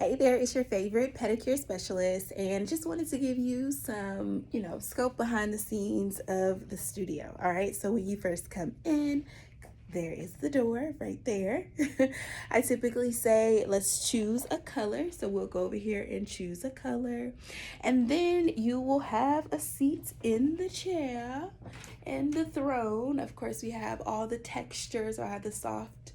Hey there, it's your favorite pedicure specialist, and just wanted to give you some, scope behind the scenes of the studio. All right, so when you first come in, there is the door right there. I typically say, let's choose a color. So we'll go over here and choose a color, and then you will have a seat in the chair and the throne. Of course, we have all the textures. I have the soft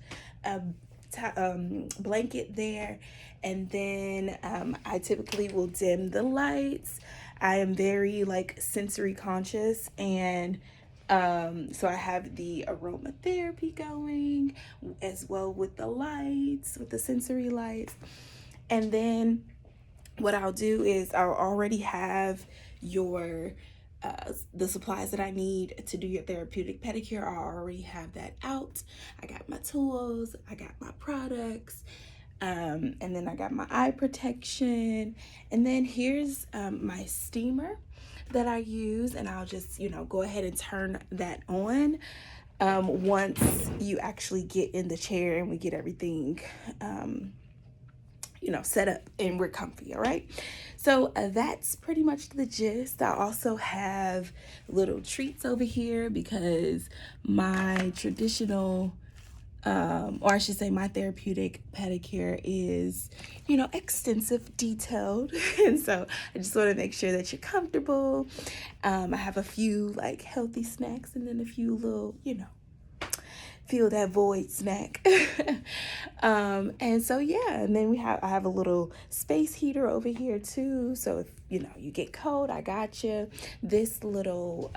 blanket there, and then I typically will dim the lights. I am very like sensory conscious, and so I have the aromatherapy going as well with the lights, with the sensory lights. And then what I'll do is I'll already have your the supplies that I need to do your therapeutic pedicure. I already have that out. I got my tools, I got my products, and then I got my eye protection. And then here's my steamer that I use, and I'll just, go ahead and turn that on once you actually get in the chair and we get everything set up and we're comfy. All right, so that's pretty much the gist. I also have little treats over here because my traditional or I should say my therapeutic pedicure is, extensive, detailed. And so I just want to make sure that you're comfortable. I have a few like healthy snacks and then a few little, fill that void snack. And so yeah, and then I have a little space heater over here too, so if you get cold, I got you. This little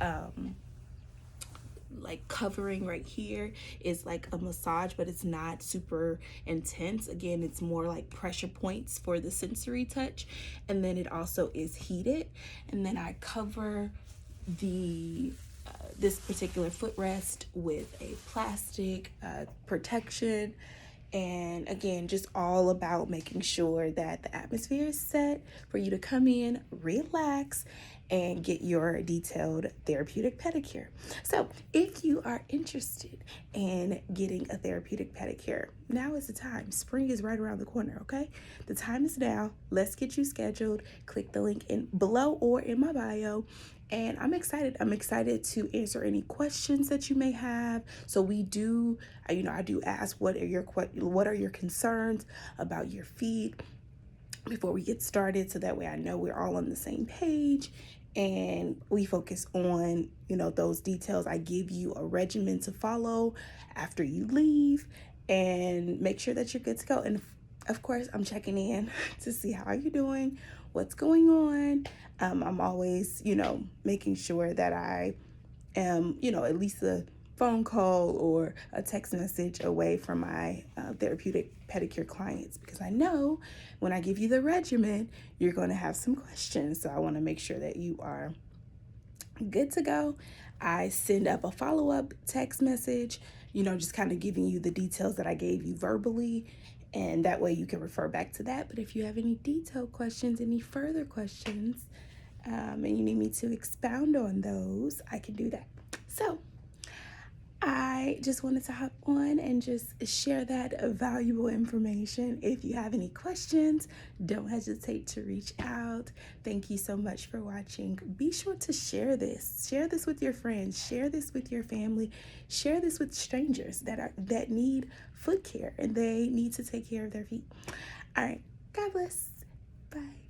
like covering right here is like a massage, but it's not super intense. Again, it's more like pressure points for the sensory touch, and then it also is heated. And then I cover the this particular footrest with a plastic protection. And again, just all about making sure that the atmosphere is set for you to come in, relax, and get your detailed therapeutic pedicure. So if you are interested in getting a therapeutic pedicure, now is the time. Spring is right around the corner, okay? The time is now. Let's get you scheduled. Click the link in below or in my bio. And I'm excited. I'm excited to answer any questions that you may have. So we do, I do ask what are your concerns about your feet before we get started, so that way I know we're all on the same page and we focus on, those details. I give you a regimen to follow after you leave and make sure that you're good to go. And of course, I'm checking in to see how you're doing, what's going on. I'm always, making sure that I am, at least a phone call or a text message away from my therapeutic pedicure clients, because I know when I give you the regimen, you're going to have some questions. So I want to make sure that you are good to go. I send up a follow-up text message, just kind of giving you the details that I gave you verbally, and that way you can refer back to that. But if you have any detailed questions, any further questions, and you need me to expound on those, I can do that. So I just wanted to hop on and just share that valuable information. If you have any questions, don't hesitate to reach out. Thank you so much for watching. Be sure to share this. Share this with your friends. Share this with your family. Share this with strangers that need foot care and they need to take care of their feet. All right. God bless. Bye.